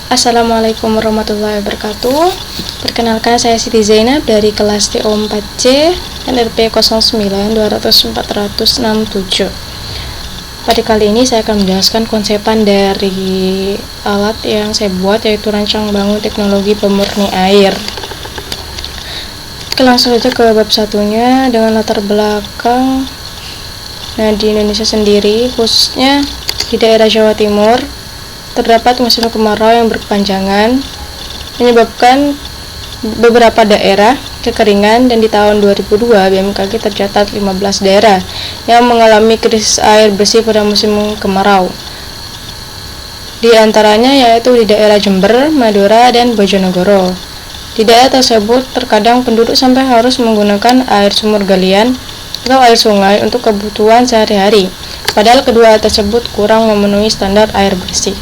Assalamualaikum warahmatullahi wabarakatuh. Perkenalkan, saya Siti Zainab dari kelas TO4C NRP 09200467. Pada kali ini saya akan menjelaskan konsepan dari alat yang saya buat, yaitu rancang bangun teknologi pemurni air. Oke, langsung saja ke bab satunya dengan latar belakang. Nah, di Indonesia sendiri, khususnya di daerah Jawa Timur, terdapat musim kemarau yang berkepanjangan, menyebabkan beberapa daerah kekeringan, dan di tahun 2002 BMKG tercatat 15 daerah yang mengalami krisis air bersih pada musim kemarau. Di antaranya yaitu di daerah Jember, Madura, dan Bojonegoro. Di daerah tersebut terkadang penduduk sampai harus menggunakan air sumur galian atau air sungai untuk kebutuhan sehari-hari, padahal kedua tersebut kurang memenuhi standar air bersih.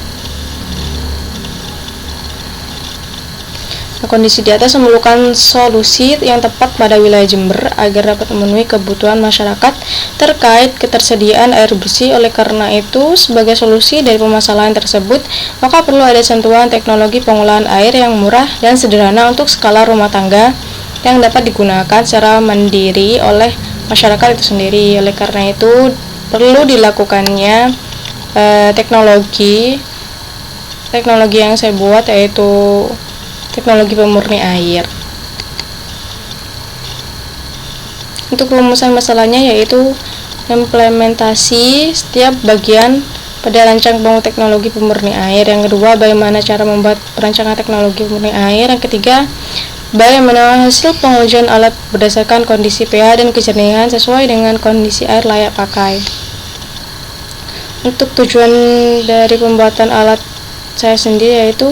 Kondisi di atas memerlukan solusi yang tepat pada wilayah Jember agar dapat memenuhi kebutuhan masyarakat terkait ketersediaan air bersih. Oleh karena itu, sebagai solusi dari permasalahan tersebut, maka perlu ada sentuhan teknologi pengolahan air yang murah dan sederhana untuk skala rumah tangga yang dapat digunakan secara mandiri oleh masyarakat itu sendiri. Oleh karena itu, perlu dilakukannya teknologi yang saya buat, yaitu teknologi pemurni air. Untuk rumusan masalahnya yaitu implementasi setiap bagian pada rancang bangun teknologi pemurni air. Yang kedua, bagaimana cara membuat perancangan teknologi pemurni air. Yang ketiga, bagaimana hasil pengujian alat berdasarkan kondisi pH dan kejernihan sesuai dengan kondisi air layak pakai. Untuk tujuan dari pembuatan alat saya sendiri yaitu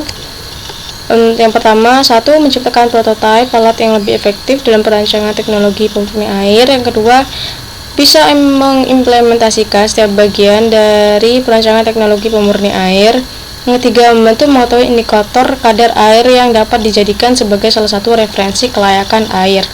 yang pertama, satu, menciptakan prototipe alat yang lebih efektif dalam perancangan teknologi pemurni air. Yang kedua, bisa mengimplementasikan setiap bagian dari perancangan teknologi pemurni air. Yang ketiga, membantu mengetahui indikator kadar air yang dapat dijadikan sebagai salah satu referensi kelayakan air.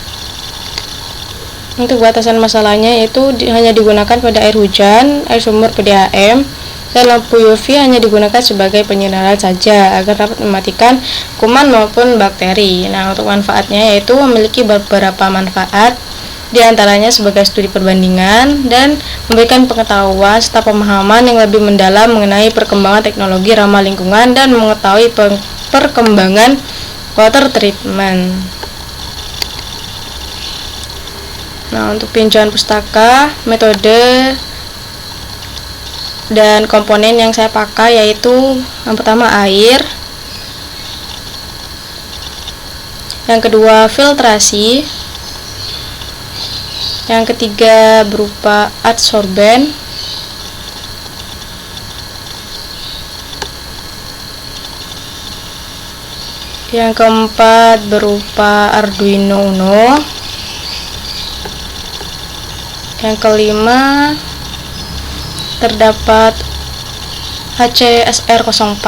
Untuk batasan masalahnya yaitu hanya digunakan pada air hujan, air sumur PDAM, dan lampu UV hanya digunakan sebagai penyinaran saja agar dapat mematikan kuman maupun bakteri. Nah, untuk manfaatnya yaitu memiliki beberapa manfaat, di antaranya sebagai studi perbandingan dan memberikan pengetahuan serta pemahaman yang lebih mendalam mengenai perkembangan teknologi ramah lingkungan dan mengetahui perkembangan water treatment. Nah, untuk pinjauan pustaka, metode dan komponen yang saya pakai yaitu yang pertama air, yang kedua filtrasi, yang ketiga berupa adsorben, yang keempat berupa Arduino Uno, yang kelima terdapat HCSR04,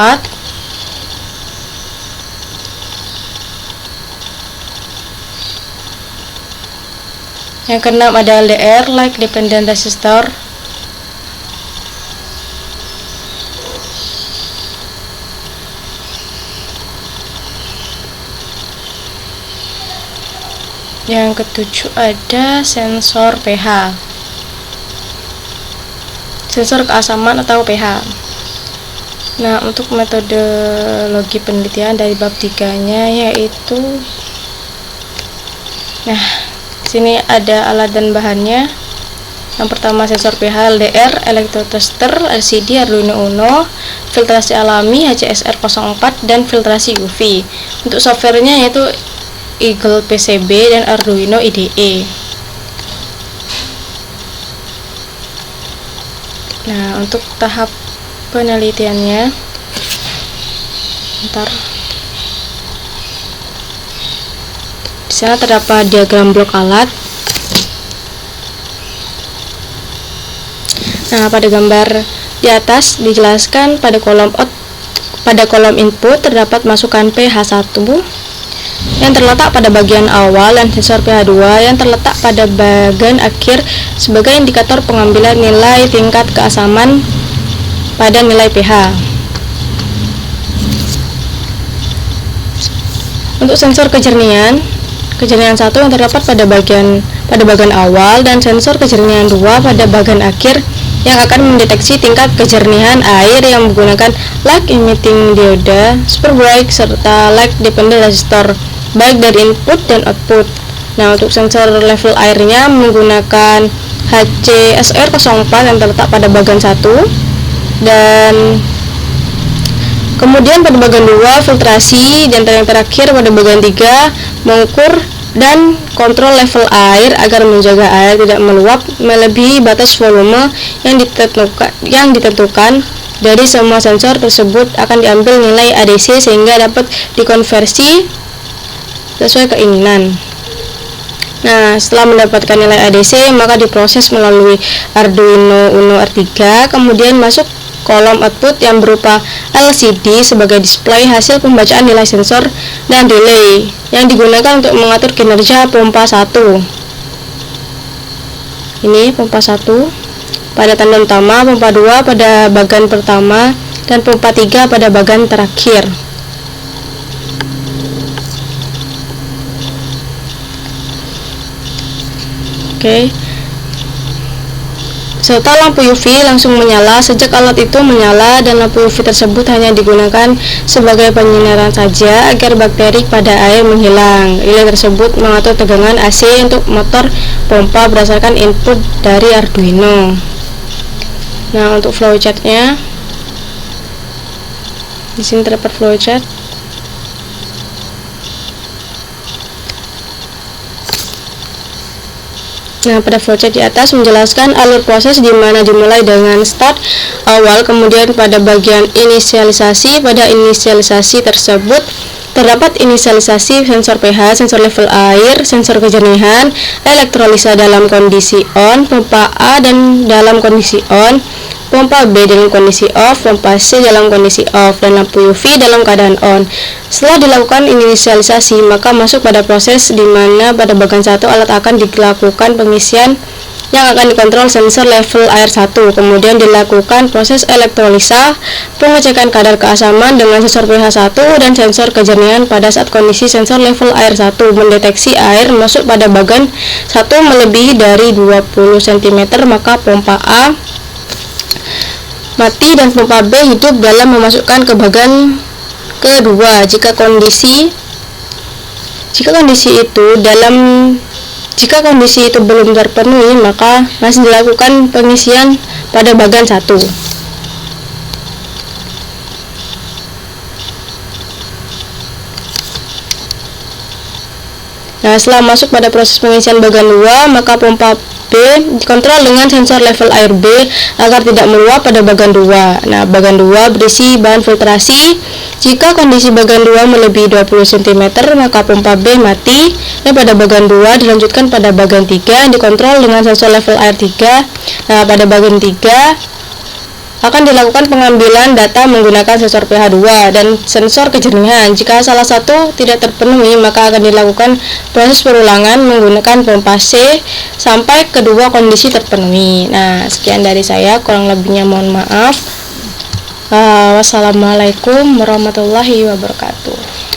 yang keenam ada LDR Light Dependent Resistor, yang ketujuh ada sensor pH, sensor keasaman atau pH. Nah, untuk metodologi penelitian dari bab 3-nya yaitu, sini ada alat dan bahannya. Yang pertama sensor pH LDR, elektrotester LCD Arduino Uno, filtrasi alami HCSR04, dan filtrasi UV. Untuk softwarenya yaitu Eagle PCB dan Arduino IDE. Nah, untuk tahap penelitiannya, di sana terdapat diagram blok alat. Nah, pada gambar di atas dijelaskan pada kolom input terdapat masukan pH1 yang terletak pada bagian awal dan sensor pH2 yang terletak pada bagian akhir sebagai indikator pengambilan nilai tingkat keasaman pada nilai pH. Untuk sensor kejernihan satu yang terdapat pada bagian awal dan sensor kejernihan 2 pada bagian akhir yang akan mendeteksi tingkat kejernihan air yang menggunakan light emitting dioda, super bright serta light dependent resistor baik dari input dan output. Nah, untuk sensor level airnya menggunakan HCSR04 yang terletak pada bagian 1 dan kemudian pada bagian 2 filtrasi, dan yang terakhir pada bagian 3 mengukur dan kontrol level air agar menjaga air tidak meluap melebihi batas volume yang ditentukan. Dari semua sensor tersebut akan diambil nilai ADC sehingga dapat dikonversi sesuai keinginan. Nah, setelah mendapatkan nilai ADC maka diproses melalui Arduino Uno R3, kemudian masuk kolom output yang berupa LCD sebagai display hasil pembacaan nilai sensor dan relay yang digunakan untuk mengatur kinerja pompa 1. Ini pompa 1 pada tanda utama, pompa 2 pada bagian pertama, dan pompa 3 pada bagian terakhir. Oke. Serta lampu UV langsung menyala sejak alat itu menyala, dan lampu UV tersebut hanya digunakan sebagai penyinaran saja agar bakteri pada air menghilang. Relay tersebut mengatur tegangan AC untuk motor pompa berdasarkan input dari Arduino. Nah, untuk flowchartnya di sini terdapat flowchart. Nah, pada flowchart di atas menjelaskan alur proses di mana dimulai dengan start awal, kemudian pada bagian inisialisasi. Pada inisialisasi tersebut terdapat inisialisasi sensor pH, sensor level air, sensor kejernihan, elektrolisa dalam kondisi on, pompa A dan dalam kondisi on, pompa B dalam kondisi off, pompa C dalam kondisi off, dan lampu UV dalam keadaan on. Setelah dilakukan inisialisasi, maka masuk pada proses di mana pada bagian 1 alat akan dilakukan pengisian yang akan dikontrol sensor level air 1. Kemudian dilakukan proses elektrolisa, pengecekan kadar keasaman dengan sensor pH 1 dan sensor kejernihan. Pada saat kondisi sensor level air 1 mendeteksi air masuk pada bagian 1 melebihi dari 20 cm, maka pompa A mati dan pompa B hidup dalam memasukkan ke bagian kedua. Jika kondisi itu belum terpenuhi, maka masih dilakukan pengisian pada bagian 1. Nah, setelah masuk pada proses pengisian bagian 2, maka pompa B dikontrol dengan sensor level air B agar tidak meluap pada bagian 2. Nah, bagian 2 berisi bahan filtrasi. Jika kondisi bagian 2 melebihi 20 cm, maka pompa B mati, dan pada bagian 2 dilanjutkan pada bagian 3 yang dikontrol dengan sensor level air 3. Nah, pada bagian 3 akan dilakukan pengambilan data menggunakan sensor pH 2 dan sensor kejernihan. Jika salah satu tidak terpenuhi, maka akan dilakukan proses perulangan menggunakan pompa C sampai kedua kondisi terpenuhi. Nah, sekian dari saya, kurang lebihnya mohon maaf. Wassalamualaikum warahmatullahi wabarakatuh.